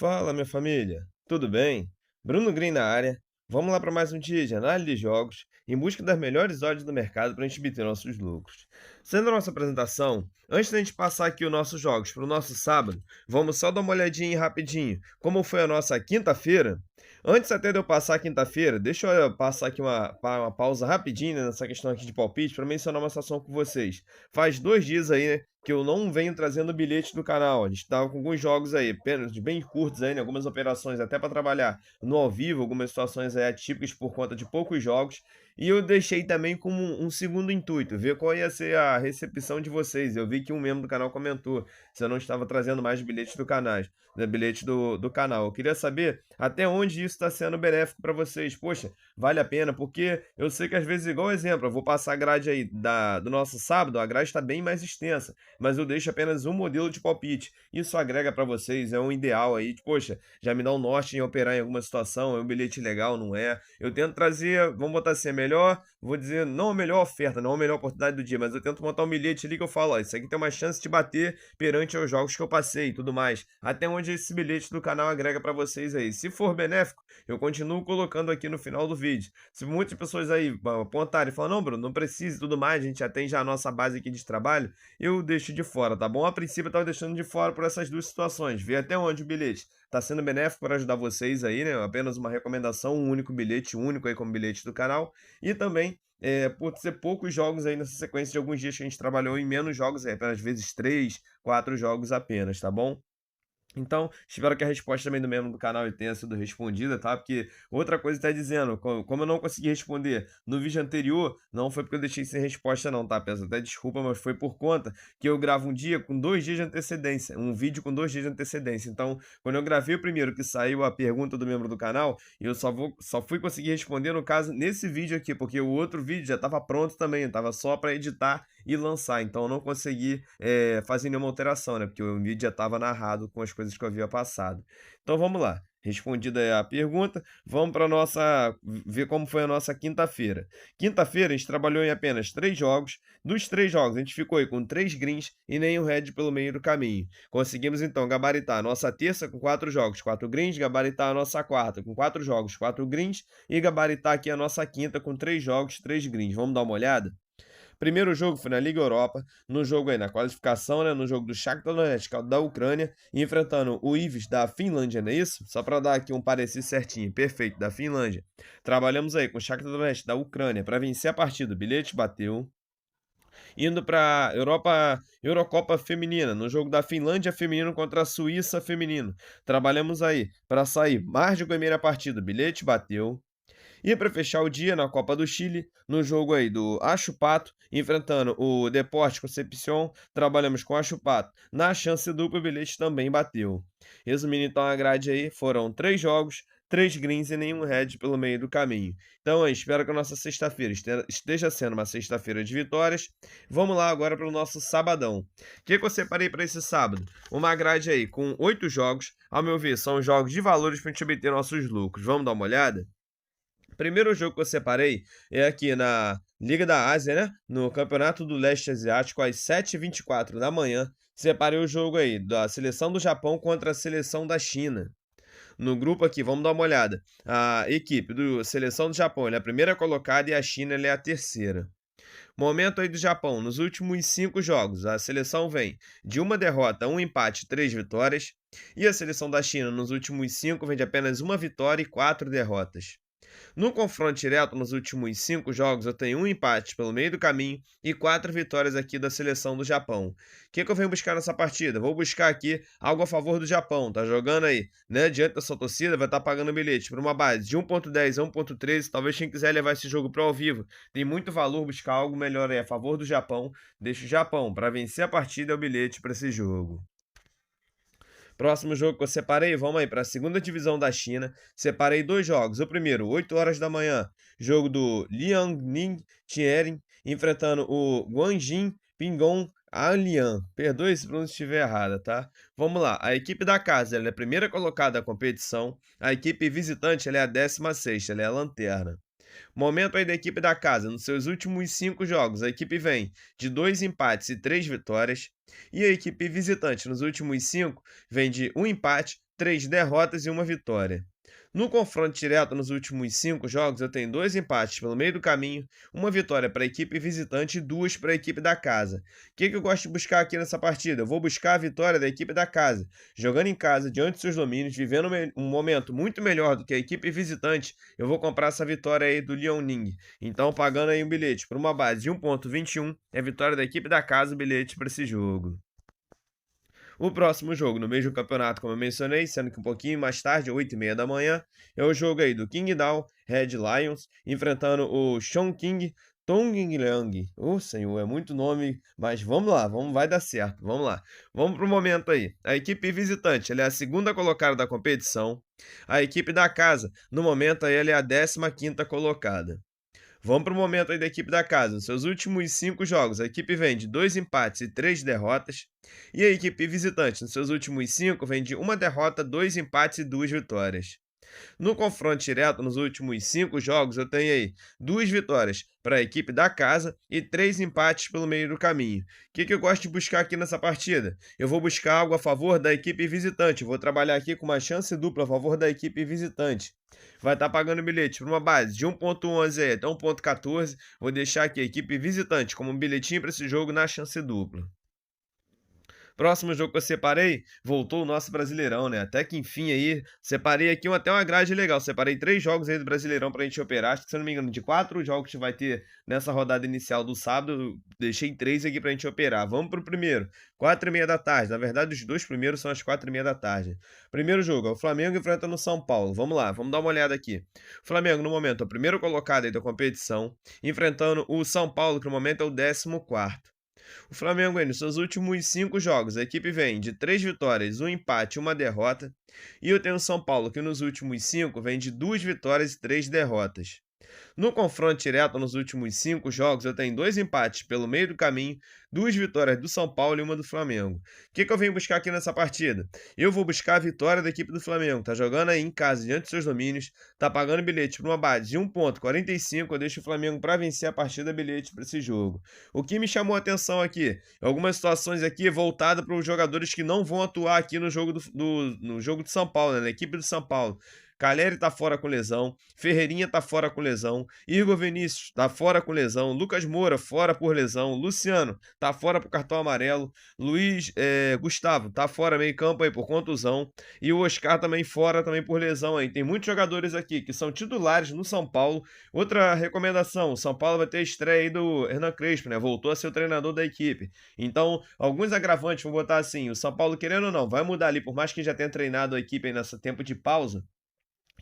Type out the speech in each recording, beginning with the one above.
Fala, minha família, tudo bem? Bruno Green na área. Vamos lá para mais um dia de análise de jogos em busca das melhores odds do mercado para a gente obter nossos lucros. Sendo a nossa apresentação, antes da gente passar aqui os nossos jogos para o nosso sábado, vamos só dar uma olhadinha rapidinho como foi a nossa quinta-feira. Antes até de eu passar a quinta-feira, deixa eu passar aqui uma pausa rapidinho, né, nessa questão aqui de palpite para mencionar uma situação com vocês. Faz 2 dias aí, né, que eu não venho trazendo bilhete do canal. A gente estava com alguns jogos aí, apenas bem curtos aí, né? Algumas operações até para trabalhar no ao vivo, algumas situações aí atípicas por conta de poucos jogos. E eu deixei também como um segundo intuito, ver qual ia ser a recepção de vocês. Eu vi que um membro do canal comentou se eu não estava trazendo mais bilhetes do canal, né, bilhete do canal. Eu queria saber até onde isso está sendo benéfico para vocês. Poxa, vale a pena, porque eu sei que às vezes, igual exemplo, eu vou passar a grade aí do nosso sábado, a grade está bem mais extensa, mas eu deixo apenas um modelo de palpite. Isso agrega para vocês, é um ideal aí, poxa, já me dá um norte em operar em alguma situação, é um bilhete legal, não é? Eu tento trazer, vamos botar assim, a melhor, vou dizer, não a melhor oferta, não a melhor oportunidade do dia, mas eu tento montar um bilhete ali que eu falo, ó, isso aqui tem uma chance de bater perante os jogos que eu passei e tudo mais. Até onde esse bilhete do canal agrega para vocês aí. Se for benéfico, eu continuo colocando aqui no final do vídeo. Se muitas pessoas aí apontarem e falar, não, Bruno, não precisa e tudo mais, a gente já tem já a nossa base aqui de trabalho, eu deixo de fora, tá bom? A princípio eu estava deixando de fora por essas duas situações. Ver até onde o bilhete está sendo benéfico para ajudar vocês aí, né? Apenas uma recomendação, um único bilhete, único aí como bilhete do canal. E também, por ser poucos jogos aí nessa sequência de alguns dias que a gente trabalhou em menos jogos, apenas vezes 3, 4 jogos apenas, tá bom? Então, espero que a resposta também do membro do canal tenha sido respondida, tá? Porque outra coisa está dizendo, como eu não consegui responder no vídeo anterior, não foi porque eu deixei sem resposta não, tá? Peço até desculpa, mas foi por conta que eu gravo um dia com 2 dias de antecedência, um vídeo com 2 dias de antecedência. Então, quando eu gravei o primeiro que saiu a pergunta do membro do canal, eu só fui conseguir responder, no caso, nesse vídeo aqui, porque o outro vídeo já estava pronto também, estava só para editar e lançar. Então, eu não consegui fazer nenhuma alteração, né? Porque o vídeo já estava narrado com as coisas que eu havia passado. Então vamos lá. Respondida aí a pergunta, vamos para nossa ver como foi a nossa quinta-feira. Quinta-feira a gente trabalhou em apenas 3 jogos. Dos 3 jogos a gente ficou aí com 3 greens e nenhum red pelo meio do caminho. Conseguimos então gabaritar a nossa terça com 4 jogos, 4 greens, gabaritar a nossa quarta com 4 jogos, 4 greens e gabaritar aqui a nossa quinta com 3 jogos, 3 greens. Vamos dar uma olhada? Primeiro jogo foi na Liga Europa, no jogo aí na qualificação, né, no jogo do Shakhtar Donetsk da Ucrânia, enfrentando o Ives da Finlândia, não é isso? Só para dar aqui um parecer certinho, perfeito, da Finlândia. Trabalhamos aí com o Shakhtar Donetsk da Ucrânia para vencer a partida, o bilhete bateu. Indo para Eurocopa Feminina, no jogo da Finlândia feminino contra a Suíça feminino. Trabalhamos aí para sair mais de primeira partida, o bilhete bateu. E para fechar o dia na Copa do Chile, no jogo aí do Achupato, enfrentando o Deportes Concepción, trabalhamos com o Achupato. Na chance dupla, o bilhete também bateu. Resumindo então a grade aí, foram 3 jogos, 3 greens e nenhum red pelo meio do caminho. Então, eu espero que a nossa sexta-feira esteja sendo uma sexta-feira de vitórias. Vamos lá agora para o nosso sabadão. O que eu separei para esse sábado? Uma grade aí com 8 jogos. Ao meu ver, são jogos de valores para a gente obter nossos lucros. Vamos dar uma olhada? Primeiro jogo que eu separei é aqui na Liga da Ásia, né? No Campeonato do Leste Asiático, às 7h24 da manhã. Separei o jogo aí da seleção do Japão contra a seleção da China. No grupo aqui, vamos dar uma olhada. A equipe do seleção do Japão é a primeira colocada e a China é a terceira. Momento aí do Japão, nos últimos 5 jogos, a seleção vem de uma derrota, um empate, 3 vitórias. E a seleção da China, nos últimos 5, vem de apenas uma vitória e 4 derrotas. No confronto direto, nos últimos 5 jogos, eu tenho um empate pelo meio do caminho e 4 vitórias aqui da seleção do Japão. O que eu venho buscar nessa partida? Vou buscar aqui algo a favor do Japão. Tá jogando aí, né? Diante da sua torcida, vai estar pagando bilhete por uma base de 1.10 a 1.13. Talvez quem quiser levar esse jogo para ao vivo, tem muito valor buscar algo melhor aí a favor do Japão. Deixa o Japão para vencer a partida é o bilhete para esse jogo. Próximo jogo que eu separei, vamos aí para a segunda divisão da China. Separei 2 jogos. O primeiro, 8 horas da manhã, jogo do Liangning Tianjin enfrentando o Guanjin Pingong Alian. Perdoe se pronúncia estiver errada, tá? Vamos lá. A equipe da casa ela é a primeira colocada da competição. A equipe visitante ela é a 16ª, ela é a lanterna. Momento aí da equipe da casa, nos seus últimos 5 jogos, a equipe vem de 2 empates e 3 vitórias. E a equipe visitante, nos últimos 5, vem de 1 empate, 3 derrotas e 1 vitória. No confronto direto nos últimos 5 jogos, eu tenho 2 empates pelo meio do caminho, 1 vitória para a equipe visitante e 2 para a equipe da casa. O que eu gosto de buscar aqui nessa partida? Eu vou buscar a vitória da equipe da casa, jogando em casa, diante dos seus domínios, vivendo um momento muito melhor do que a equipe visitante. Eu vou comprar essa vitória aí do Liaoning. Então, pagando aí um bilhete por uma base de 1,21, é a vitória da equipe da casa o bilhete para esse jogo. O próximo jogo, no mesmo campeonato, como eu mencionei, sendo que um pouquinho mais tarde, 8h30 da manhã, é o jogo aí do Qingdao Red Lions, enfrentando o Chongqing Tongyang. Ô, senhor, é muito nome, mas vamos lá, vai dar certo, vamos lá. Vamos pro momento aí. A equipe visitante, ela é a segunda colocada da competição. A equipe da casa, no momento aí, ela é a 15ª colocada. Vamos para o momento aí da equipe da casa. Nos seus últimos 5 jogos, a equipe vem de 2 empates e 3 derrotas. E a equipe visitante, nos seus últimos 5, vem de 1 derrota, 2 empates e 2 vitórias. No confronto direto, nos últimos 5 jogos, eu tenho aí 2 vitórias para a equipe da casa e 3 empates pelo meio do caminho. O que eu gosto de buscar aqui nessa partida? Eu vou buscar algo a favor da equipe visitante. Vou trabalhar aqui com uma chance dupla a favor da equipe visitante. Vai estar pagando bilhete por uma base de 1,11 até 1,14. Vou deixar aqui a equipe visitante como um bilhetinho para esse jogo na chance dupla. Próximo jogo que eu separei, voltou o nosso Brasileirão, né? Até que enfim aí, separei aqui até uma grade legal. Separei 3 jogos aí do Brasileirão pra gente operar. Acho que, se eu não me engano, de 4 jogos que vai ter nessa rodada inicial do sábado, eu deixei 3 aqui pra gente operar. Vamos pro primeiro, 4h30 da tarde. Na verdade, os 2 primeiros são às 4h30 da tarde. Primeiro jogo, é o Flamengo enfrentando o São Paulo. Vamos lá, vamos dar uma olhada aqui. O Flamengo, no momento, é o primeiro colocado aí da competição, enfrentando o São Paulo, que no momento é o 14º. O Flamengo, aí, nos seus últimos 5 jogos, a equipe vem de 3 vitórias, 1 empate e 1 derrota. E eu tenho o São Paulo, que nos últimos 5 vem de 2 vitórias e 3 derrotas. No confronto direto nos últimos 5 jogos, eu tenho 2 empates pelo meio do caminho, 2 vitórias do São Paulo e 1 do Flamengo. O que eu venho buscar aqui nessa partida? Eu vou buscar a vitória da equipe do Flamengo. Tá jogando aí em casa, diante dos seus domínios, tá pagando bilhete por uma base de 1,45. Eu deixo o Flamengo para vencer a partida, bilhete para esse jogo. O que me chamou a atenção aqui, algumas situações aqui voltadas para os jogadores que não vão atuar aqui no jogo no jogo de São Paulo, né, na equipe do São Paulo. Caleri tá fora com lesão, Ferreirinha tá fora com lesão, Igor Vinícius tá fora com lesão, Lucas Moura fora por lesão, Luciano tá fora por cartão amarelo, Luiz Gustavo tá fora meio campo aí por contusão, e o Oscar também fora também por lesão aí. Tem muitos jogadores aqui que são titulares no São Paulo. Outra recomendação, o São Paulo vai ter a estreia aí do Hernan Crespo, né? Voltou a ser o treinador da equipe. Então, alguns agravantes, vou botar assim, o São Paulo, querendo ou não, vai mudar ali, por mais que já tenha treinado a equipe aí nesse tempo de pausa.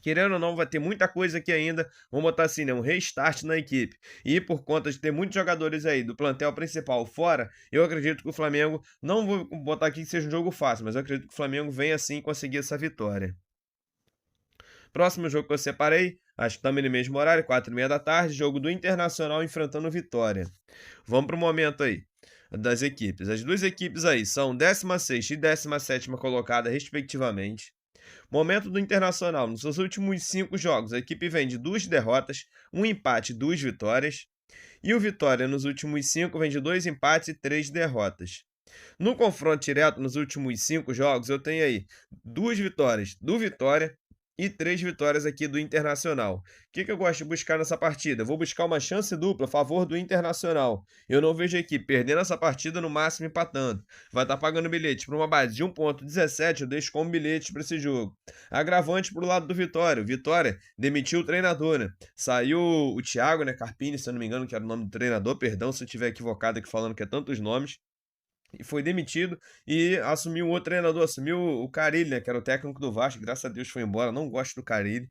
Querendo ou não, vai ter muita coisa aqui ainda, vamos botar assim, né, um restart na equipe. E por conta de ter muitos jogadores aí do plantel principal fora, eu acredito que o Flamengo, não vou botar aqui que seja um jogo fácil, mas eu acredito que o Flamengo venha assim conseguir essa vitória. Próximo jogo que eu separei, acho que também no mesmo horário, 4h30 da tarde, jogo do Internacional enfrentando o Vitória. Vamos para o momento aí das equipes. As duas equipes aí são 16ª e 17ª colocada, respectivamente. Momento do Internacional, nos seus últimos 5 jogos, a equipe vem de 2 derrotas, 1 empate e 2 vitórias. E o Vitória, nos últimos 5, vem de 2 empates e 3 derrotas. No confronto direto, nos últimos 5 jogos, eu tenho aí 2 vitórias do Vitória e 3 vitórias aqui do Internacional. O que eu gosto de buscar nessa partida? Vou buscar uma chance dupla a favor do Internacional. Eu não vejo a equipe perdendo essa partida, no máximo empatando. Vai estar pagando bilhete por uma base de 1,17, eu deixo como bilhete para esse jogo. Agravante para o lado do Vitória. O Vitória demitiu o treinador, né? Saiu o Thiago, né? Carpini, se eu não me engano, que era o nome do treinador. Perdão se eu estiver equivocado aqui falando que é tantos nomes. E foi demitido e assumiu um outro treinador, assumiu o Carille, né, que era o técnico do Vasco, graças a Deus foi embora, não gosto do Carille,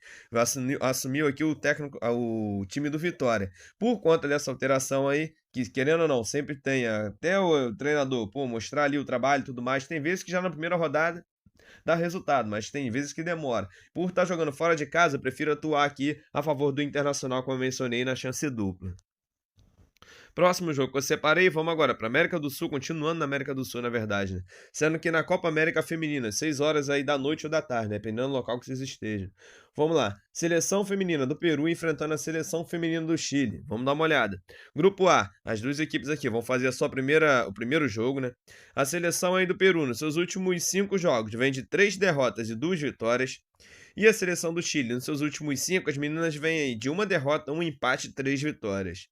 assumiu aqui o técnico, o time do Vitória. Por conta dessa alteração aí, que querendo ou não, sempre tem até o treinador, mostrar ali o trabalho e tudo mais, tem vezes que já na primeira rodada dá resultado, mas tem vezes que demora. Por estar jogando fora de casa, eu prefiro atuar aqui a favor do Internacional, como eu mencionei, na chance dupla. Próximo jogo que eu separei, vamos agora para América do Sul, continuando na América do Sul, na verdade, né? Sendo que na Copa América Feminina, 6 horas aí da noite ou da tarde, dependendo do local que vocês estejam. Vamos lá. Seleção feminina do Peru enfrentando a seleção feminina do Chile. Vamos dar uma olhada. Grupo A, as duas equipes aqui vão fazer a sua o primeiro jogo, né? A seleção aí do Peru, nos seus últimos 5 jogos, vem de 3 derrotas e 2 vitórias. E a seleção do Chile, nos seus últimos 5, as meninas vêm aí de uma derrota, um empate e 3 vitórias.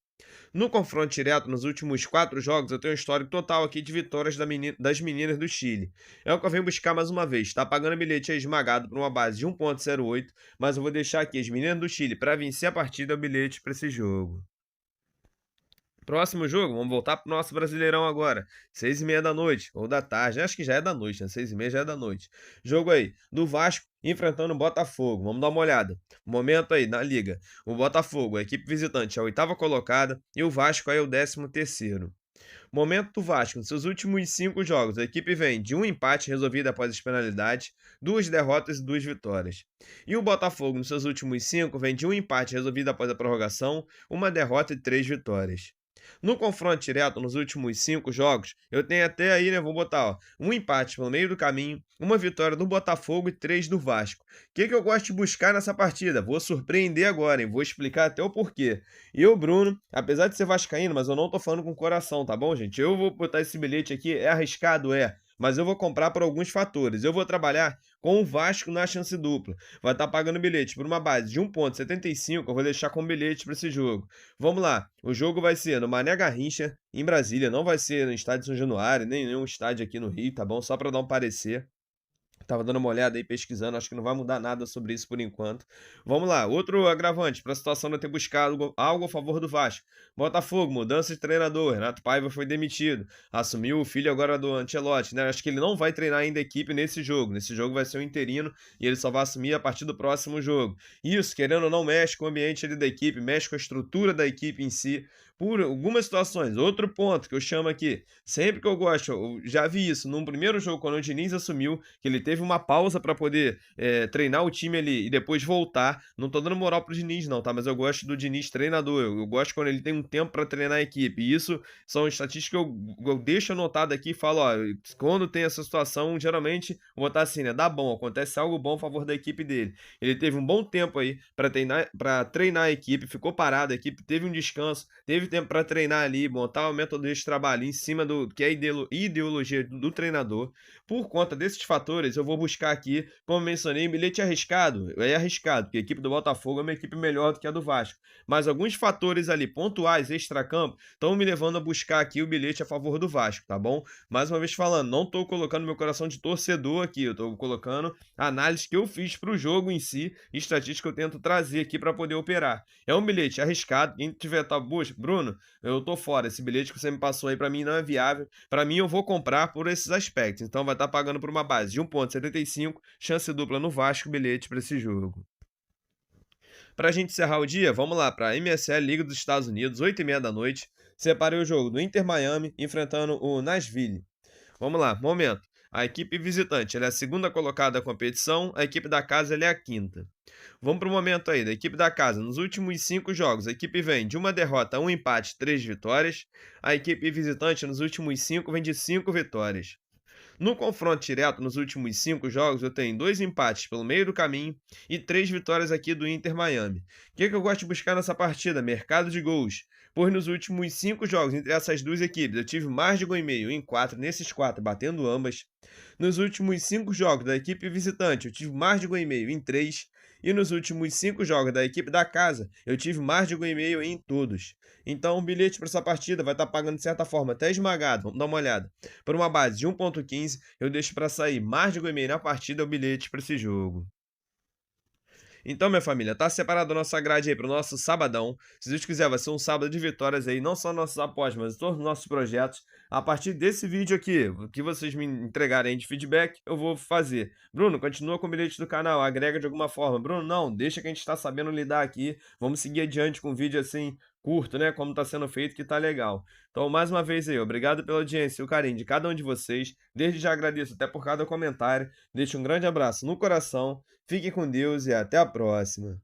No confronto direto, nos últimos 4 jogos, eu tenho um histórico total aqui de vitórias das meninas do Chile. É o que eu venho buscar mais uma vez. Tá pagando bilhete aí esmagado por uma base de 1,08, mas eu vou deixar aqui as meninas do Chile para vencer a partida o bilhete para esse jogo. Próximo jogo, vamos voltar pro nosso Brasileirão agora. 6h30 da noite, ou da tarde. Acho que já é da noite, né? 6h30 já é da noite. Jogo aí, do Vasco enfrentando o Botafogo. Vamos dar uma olhada. Momento aí, na Liga. O Botafogo, a equipe visitante, é a 8ª colocada. E o Vasco aí é o 13º. Momento do Vasco, nos seus últimos 5 jogos, a equipe vem de um empate resolvido após as penalidades, 2 derrotas e 2 vitórias. E o Botafogo, nos seus últimos 5, vem de um empate resolvido após a prorrogação, uma derrota e 3 vitórias. No confronto direto, nos últimos 5 jogos, eu tenho até aí, né, vou botar, ó, um empate pelo meio do caminho, uma vitória do Botafogo e 3 do Vasco. O que eu gosto de buscar nessa partida? Vou surpreender agora, hein? Vou explicar até o porquê. Eu, Bruno, apesar de ser vascaíno, mas eu não tô falando com coração, tá bom, gente? Eu vou botar esse bilhete aqui, é arriscado, é, mas eu vou comprar por alguns fatores. Eu vou trabalhar com o Vasco na chance dupla. Vai estar pagando bilhete por uma base de 1,75, eu vou deixar com bilhete para esse jogo. Vamos lá, o jogo vai ser no Mané Garrincha, em Brasília, não vai ser no estádio São Januário, nem nenhum estádio aqui no Rio, tá bom? Só para dar um parecer. Tava dando uma olhada aí, pesquisando, acho que não vai mudar nada sobre isso por enquanto. Vamos lá, outro agravante para a situação de eu ter buscado algo a favor do Vasco. Botafogo, mudança de treinador, Renato Paiva foi demitido, assumiu o filho agora do Ancelotti, né? Acho que ele não vai treinar ainda a equipe nesse jogo. Nesse jogo vai ser um interino e ele só vai assumir a partir do próximo jogo. Isso, querendo ou não, mexe com o ambiente ali da equipe, mexe com a estrutura da equipe em si, por algumas situações. Outro ponto que eu chamo aqui, sempre que eu gosto, eu já vi isso num primeiro jogo, quando o Diniz assumiu, que ele teve uma pausa para poder treinar o time ali e depois voltar. Não tô dando moral pro Diniz, não, tá? Mas eu gosto do Diniz treinador. Eu gosto quando ele tem um tempo para treinar a equipe. E isso são estatísticas que eu deixo anotado aqui e falo, ó, quando tem essa situação, geralmente, vou botar assim, né? Dá bom, acontece algo bom a favor da equipe dele. Ele teve um bom tempo aí para treinar a equipe, ficou parado, a equipe teve um descanso, teve tempo para treinar ali, montar o método de trabalho em cima do que é a ideologia do treinador. Por conta desses fatores, eu vou buscar aqui, como mencionei, um bilhete arriscado. É arriscado, porque a equipe do Botafogo é uma equipe melhor do que a do Vasco. Mas alguns fatores ali, pontuais, extracampo, estão me levando a buscar aqui o bilhete a favor do Vasco, tá bom? Mais uma vez falando, não estou colocando meu coração de torcedor aqui, eu estou colocando a análise que eu fiz para o jogo em si, estatística que eu tento trazer aqui para poder operar. É um bilhete arriscado, quem tiver, tá, Bruno, eu tô fora, esse bilhete que você me passou aí para mim não é viável, para mim eu vou comprar por esses aspectos, então vai estar pagando por uma base de 1,75, chance dupla no Vasco, bilhete para esse jogo. Para a gente encerrar o dia, vamos lá para a MSL Liga dos Estados Unidos, 8h30 da noite. Separei o jogo do Inter Miami enfrentando o Nashville. Vamos lá, momento. A equipe visitante ela é a segunda colocada da competição, a equipe da casa ela é a quinta. Vamos para o momento aí da equipe da casa. Nos últimos 5 jogos, a equipe vem de uma derrota, um empate, 3 vitórias. A equipe visitante nos últimos 5 vem de 5 vitórias. No confronto direto, nos últimos 5 jogos, eu tenho 2 empates pelo meio do caminho e 3 vitórias aqui do Inter Miami. O que eu gosto de buscar nessa partida? Mercado de gols. Pois nos últimos 5 jogos entre essas duas equipes, eu tive mais de gol e meio em 4, nesses 4, batendo ambas. Nos últimos 5 jogos da equipe visitante, eu tive mais de gol e meio em 3. E nos últimos 5 jogos da equipe da casa, eu tive mais de gol e meio em todos. Então, o bilhete para essa partida vai estar pagando de certa forma até esmagado. Vamos dar uma olhada. Por uma base de 1,15, eu deixo para sair mais de gol e meio na partida o bilhete para esse jogo. Então, minha família, tá separado a nossa grade aí pro nosso sabadão. Se Deus quiser, vai ser um sábado de vitórias aí, não só nossos apostas, mas todos os nossos projetos. A partir desse vídeo aqui, o que vocês me entregarem de feedback, eu vou fazer. Bruno, continua com o bilhete do canal, agrega de alguma forma. Bruno, não, deixa que a gente tá sabendo lidar aqui. Vamos seguir adiante com um vídeo assim, curto, né? Como tá sendo feito, que tá legal. Então, mais uma vez aí, obrigado pela audiência e o carinho de cada um de vocês. Desde já agradeço até por cada comentário. Deixo um grande abraço no coração. Fique com Deus e até a próxima.